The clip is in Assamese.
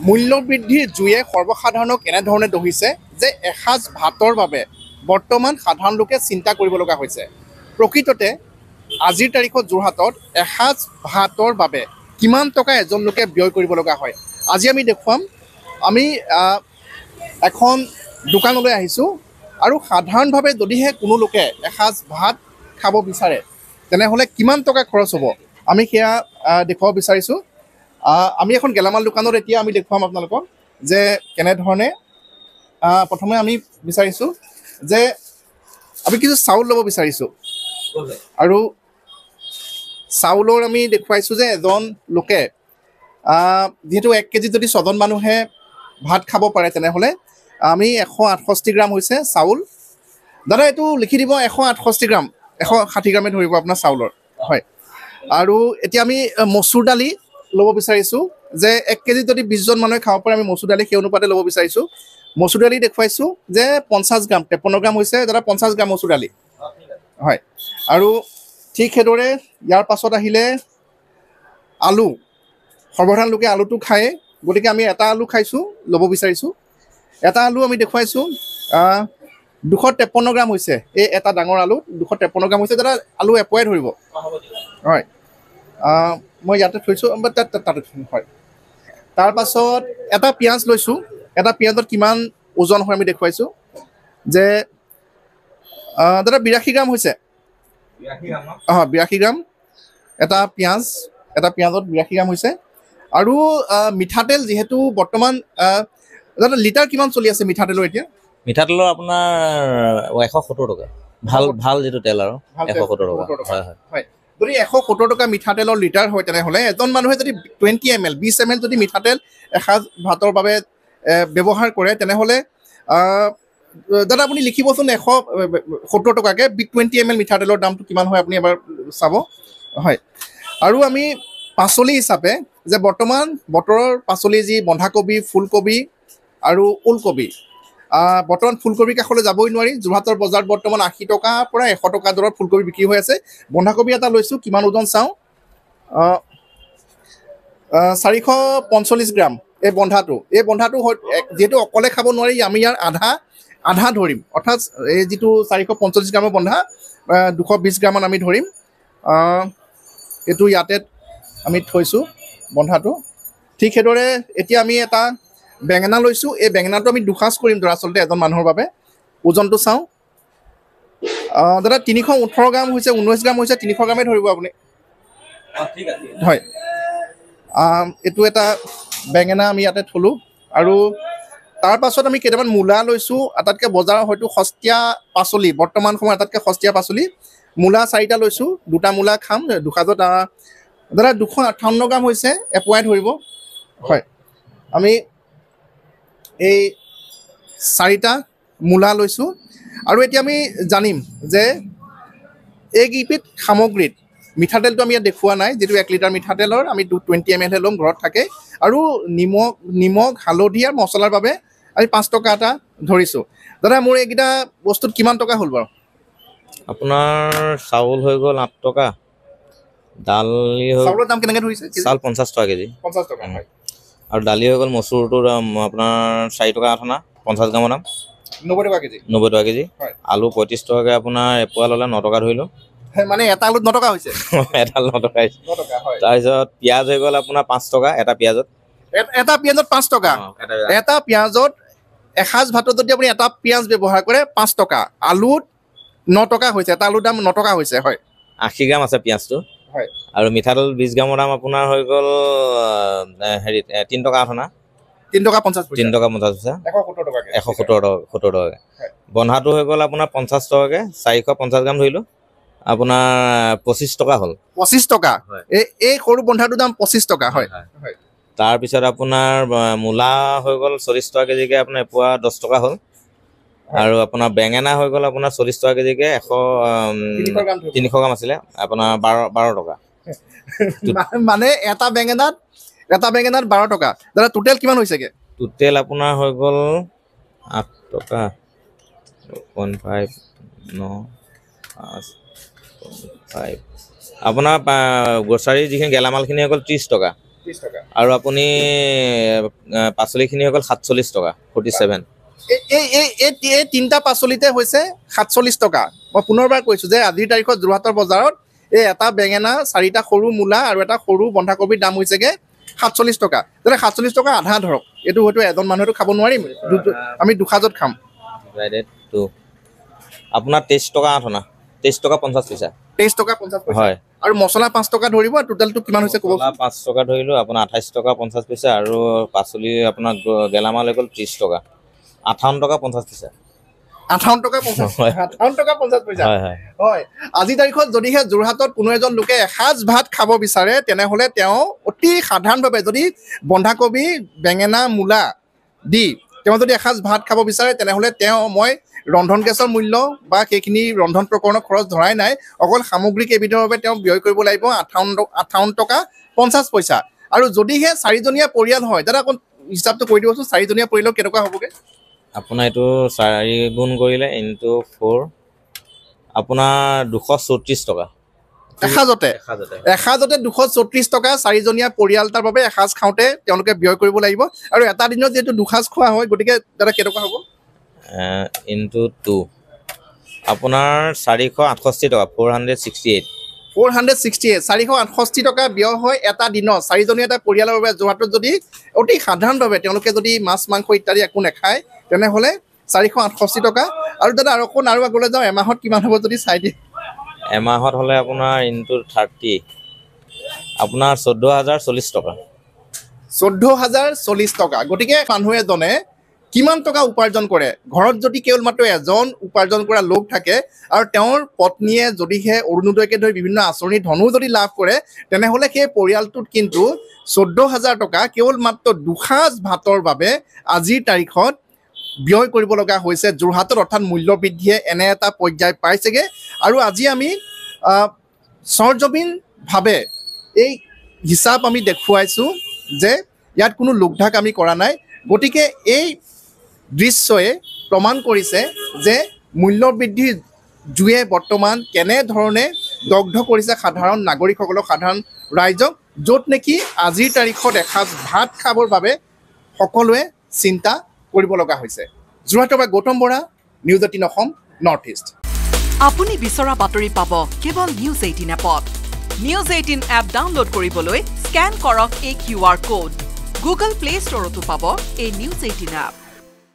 মূল্যবৃদ্ধিৰ জুয়ে সৰ্বসাধাৰণক এনেধৰণে দহিছে যে এসাঁজ ভাতৰ বাবে বৰ্তমান সাধাৰণ লোকে চিন্তা কৰিব লগা হৈছে। প্ৰকৃততে আজিৰ তাৰিখত যোৰহাটত এসাঁজ ভাতৰ বাবে কিমান টকা এজন লোকে ব্যয় কৰিব লগা হয়। আজি আমি দেখুৱাম, আমি এখন দোকানলৈ আহিছোঁ আৰু সাধাৰণভাৱে যদিহে কোনো লোকে এসাঁজ ভাত খাব বিচাৰে তেনেহ'লে কিমান টকা খৰচ হ'ব আমি সেয়া দেখুৱাব বিচাৰিছোঁ। আমি এখন গেলামাল দোকানত এতিয়া আমি দেখুৱাম আপোনালোকক যে কেনেধৰণে প্ৰথমে আমি বিচাৰিছোঁ যে আমি কিছু চাউল ল'ব বিচাৰিছোঁ আৰু চাউলৰ আমি দেখুৱাইছোঁ যে এজন লোকে যিহেতু 1 কেজিত যদি 6জন মানুহে ভাত খাব পাৰে তেনেহ'লে আমি 168 গ্ৰাম হৈছে চাউল। দাদা এইটো লিখি দিব 168 গ্ৰাম, 160 গ্ৰামে ধৰিব আপোনাৰ চাউলৰ, হয়। আৰু এতিয়া আমি মচুৰ দালি ল'ব বিচাৰিছোঁ যে 1 কেজিত যদি 20জন মানুহে খাব পাৰে আমি মচুৰ দালি সেই অনুপাতে ল'ব বিচাৰিছোঁ। মচুৰ দালি দেখুৱাইছোঁ যে 50 গ্ৰাম, 53 গ্ৰাম হৈছে দাদা 50 গ্ৰাম মচুৰ দালি, হয়। আৰু ঠিক সেইদৰে ইয়াৰ পাছত আহিলে আলু, সৰ্বসাধাৰণ লোকে আলুটো খায়ে, গতিকে আমি এটা আলু খাইছোঁ ল'ব বিচাৰিছোঁ। এটা আলু আমি দেখুৱাইছোঁ 253 গ্ৰাম হৈছে, এই এটা ডাঙৰ আলু 253 গ্ৰাম হৈছে। দাদা আলু এপোৱাই ধৰিব, হয়। মই ইয়াতে থৈছোঁ, তাতে হয়। তাৰপাছত এটা পিঁয়াজ লৈছোঁ, এটা পিঁয়াজত কিমান ওজন হয় আমি দেখুৱাইছোঁ যে দাদা 82 গ্ৰাম হৈছে, হয় 82 গ্ৰাম এটা পিঁয়াজ, এটা পিঁয়াজত 82 গ্ৰাম হৈছে। আৰু মিঠাতেল যিহেতু বৰ্তমান দাদা লিটাৰ কিমান চলি আছে মিঠাতেলৰ এতিয়া? মিঠাতেলৰ আপোনাৰ 170 টকা, ভাল ভাল যিটো তেল আৰু 170 টকা, হয় হয় হয়। যদি 170 টকা মিঠাতেলৰ লিটাৰ হয় তেনেহ'লে এজন মানুহে যদি 20 ml 20 ml যদি মিঠাতেল এসাঁজ ভাতৰ বাবে ব্যৱহাৰ কৰে তেনেহ'লে দাদা আপুনি লিখিবচোন 170 টকাকৈ 20 ml মিঠাতেলৰ দামটো কিমান হয় আপুনি এবাৰ চাব, হয়। আৰু আমি পাচলি হিচাপে যে বৰ্তমান বতৰৰ পাচলি যি বন্ধাকবি, ফুলকবি আৰু ওলকবি, বৰ্তমান ফুলকবিৰ কাষলৈ যাবই নোৱাৰি। যোৰহাটৰ বজাৰত বৰ্তমান 80 টকাৰ পৰা 100 টকা দৰত ফুলকবি বিক্ৰী হৈ আছে। বন্ধাকবি এটা লৈছোঁ, কিমান ওজন চাওঁ, 445 গ্ৰাম এই বন্ধাটো যিহেতু অকলে খাব নোৱাৰি আমি ইয়াৰ আধা ধৰিম, অৰ্থাৎ এই যিটো 445 গ্ৰামৰ বন্ধা 220 গ্ৰামমান আমি ধৰিম। এইটো ইয়াতে আমি থৈছোঁ বন্ধাটো। ঠিক সেইদৰে এতিয়া আমি এটা বেঙেনা লৈছোঁ, এই বেঙেনাটো আমি দুসাঁজ কৰিম দৰাচলতে এজন মানুহৰ বাবে। ওজনটো চাওঁ দাদা 318 গ্ৰাম হৈছে, 19 গ্ৰাম হৈছে, 300 গ্ৰামেই ধৰিব আপুনি, হয়। এইটো এটা বেঙেনা আমি ইয়াতে থলোঁ। আৰু তাৰপাছত আমি কেইটামান মূলা লৈছোঁ, আটাইতকৈ বজাৰৰ হয়তো সস্তীয়া পাচলি, বৰ্তমান সময়ত আটাইতকৈ সস্তীয়া পাচলি মূলা 4টা লৈছোঁ, 2টা মূলা খাম দুসাঁজত। দাদা 258 গ্ৰাম হৈছে, এপোৱাই ধৰিব, হয়। আমি এই 4টা মূলা লৈছোঁ। আৰু এতিয়া আমি জানিম যে এইকেইবিধ সামগ্ৰীত মিঠাতেলটো আমি ইয়াত দেখুওৱা নাই, যিটো 1 লিটাৰ মিঠাতেলৰ আমি 20 ml হে ল'ম, ঘৰত থাকে। আৰু নিমখ হালধি আৰু মছলাৰ বাবে আমি 5 টকা এটা ধৰিছোঁ। দাদা মোৰ এইকেইটা বস্তুত কিমান টকা হ'ল বাৰু? আপোনাৰ চাউল হৈ গ'ল 8 টকা, দালি হৈ চাউলৰ দাম কেনেকৈ ধৰিছে? চাউল 50 টকা কেজি, 50 টকা, হয়। আৰু দালি হৈ গ'ল মচুৰটোৰ দাম আপোনাৰ 4 টকা 8 অনা, 50 গ্ৰামৰ দাম 90 টকা কেজি, 90 টকা কেজি। হয়। আলু 35 টকাকৈ আপোনাৰ এপোৱা ল'লে 9 টকা ধৰিলোঁ, মানে এটা আলুত 9 টকা হৈছে, এটা 9 টকা হৈছে। 9 টকা, হয়। তাৰপিছত পিঁয়াজ হৈ গ'ল আপোনাৰ 5 টকা, এটা পিঁয়াজত, এটা পিঁয়াজত 5 টকা, এটা পিঁয়াজত এসাঁজ ভাতত যদি আপুনি এটা পিঁয়াজ ব্যৱহাৰ কৰে 5 টকা, আলুত 9 টকা হৈছে, এটা আলুৰ দাম 9 টকা হৈছে, হয়। 80 গ্ৰাম আছে পিঁয়াজটো, হয়। আৰু মিঠাতেল 20 গ্ৰামৰ দাম আপোনাৰ হৈ গ'ল হেৰিত 3 টকা 8 অনা, 3 টকা 50 পইচা, 3 টকা 50 পইচা, 170 টকাকৈ, 170 টকাকৈ। বন্ধাটো হৈ গ'ল আপোনাৰ 50 টকাকৈ, 450 গ্ৰাম ধৰিলোঁ, আপোনাৰ 25 টকা হ'ল, 25 টকা, এই সৰু বন্ধাটোৰ দাম 25 টকা, হয়। তাৰপিছত আপোনাৰ মূলা হৈ গ'ল 40 টকা কেজিকৈ, আপোনাৰ এপোৱা 10 টকা হ'ল। আৰু আপোনাৰ বেঙেনা হৈ গ'ল আপোনাৰ 40 টকা কেজিকৈ, 300 গ্ৰাম আছিলে, আপোনাৰ 12 টকা। মানে এটা বেঙেনাত 12 টকা। দাদা টোটেল কিমান হৈছেগৈ? টোটেল আপোনাৰ হৈ গ'ল 8 টকা 5 9 5 5, আপোনাৰ গ্ৰচাৰী যিখিনি গেলামালখিনি হৈ গ'ল 30 টকা, 30 টকা আৰু আপুনি পাচলিখিনি হৈ গ'ল 47 টকা 47 এই তিনিটা পাচলিতে হৈছে 47 টকা মই পুনৰবাৰ কৈছোঁ যে আজিৰ তাৰিখত যোৰহাটৰ বজাৰত এই এটা বেঙেনা 4টা সৰু মূলা আৰু এটা সৰু বন্ধাকবিৰ দাম হৈছেগৈ 47 টকা যেনে 47 টকা আধা ধৰক এইটো হয়তো এজন মানুহেতো খাব নোৱাৰিম আমি দুসাজত খাম ডিভাইডেড টু আপোনাৰ 23 টকা 8 অনা 23 টকা 50 পইচা 23 টকা 50 পইচা হয় আৰু মছলা 5 টকা ধৰিব টোটেলটো কিমান হৈছে ক'ব 5 টকা ধৰিলো আপোনাৰ 28 টকা 50 পইচা আৰু পাচলি আপোনাৰ গেলামাল হৈ গ'ল 30 টকা 58 টকা 50 পইচা 58 টকা 50 পইচা হয় আজি তাৰিখত যদিহে যোৰহাটত কোনো এজন লোকে এসাঁজ ভাত খাব বিচাৰে তেনেহ'লে তেওঁ অতি সাধাৰণভাৱে যদি বন্ধাকবি বেঙেনা মূলা দি তেওঁ যদি এসাঁজ ভাত খাব বিচাৰে তেনেহ'লে মই ৰন্ধন গেছৰ মূল্য বা সেইখিনি ৰন্ধন প্ৰকৰণৰ খৰচ ধৰাই নাই অকল সামগ্ৰিক এবিধৰ বাবে তেওঁ ব্যয় কৰিব লাগিব 58 টকা 50 পইচা আৰু যদিহে 4জনীয়া পৰিয়াল হয় দাদা অকণ হিচাপটো কৰি দিবচোন 4জনীয়া পৰিয়ালৰ কেনেকুৱা হ'বগৈ আপোনাৰ এইটো 4 গুণ কৰিলে ইনটু 4 আপোনাৰ 234 টকা এসাঁজতে 234 টকা 4জনীয়া পৰিয়ালটাৰ বাবে এসাঁজ খাওঁতে তেওঁলোকে ব্যয় কৰিব লাগিব আৰু এটা দিনত যিহেতু দুসাঁজ খোৱা হয় গতিকে দাদা কেনেকুৱা হ'ব ইনটু 2 আপোনাৰ 468 টকা 468 টকা ব্যয় হয় এটা দিনত 4জনীয়া এটা পৰিয়ালৰ বাবে যোৰহাটত যদি অতি সাধাৰণভাৱে তেওঁলোকে যদি মাছ মাংস ইত্যাদি একো নাখায় তেনেহ'লে 468 টকা আৰু দাদা আৰু অকণ আৰু আগলৈ যাওঁ এমাহত কিমান হ'ব যদি চাই দিয়ে এমাহত হ'লে আপোনাৰ ইনটু 30 আপোনাৰ 14040 টকা 14040 টকা গতিকে মানুহ এজনে কিমান টকা উপাৰ্জন কৰে ঘৰত যদি কেৱল মাত্ৰ এজন উপাৰ্জন কৰা লোক থাকে আৰু তেওঁৰ পত্নীয়ে যদিহে অৰুণোদয়কে ধৰি বিভিন্ন আঁচনিৰ ধনো যদি লাভ কৰে তেনেহ'লে সেই পৰিয়ালটোত কিন্তু 14000 টকা কেৱল মাত্ৰ দুসাঁজ ভাতৰ বাবে আজিৰ তাৰিখত ব্যয় কৰিব লগা হৈছে যোৰহাটত অৰ্থাৎ মূল্য বৃদ্ধিয়ে এনে এটা পৰ্যায় পাইছেগৈ আৰু আজি আমি সৰজমিনভাৱে এই হিচাপ আমি দেখুৱাইছোঁ যে ইয়াত কোনো লোকঢাক আমি কৰা নাই গতিকে এই দৃশ্যই প্ৰমাণ কৰিছে যে মূল্য বৃদ্ধিৰ জুয়ে বৰ্তমান কেনেধৰণে দগ্ধ কৰিছে সাধাৰণ নাগৰিকসকলক সাধাৰণ ৰাইজক য'ত নেকি আজিৰ তাৰিখত এসাঁজ ভাত খাবৰ বাবে সকলোৱে চিন্তা কৰিব লগা হৈছে যোৰহাটৰ পৰা Gautam Bora news 18 Assam north east আপুনি বিচৰা বাতৰি পাব কেৱল নিউজ 18 এপত নিউজ 18 এপ ডাউনলোড কৰিবলৈ স্কেন কৰক এই QR কোড গুগল প্লে ষ্টৰতো পাব এই নিউজ 18 এপ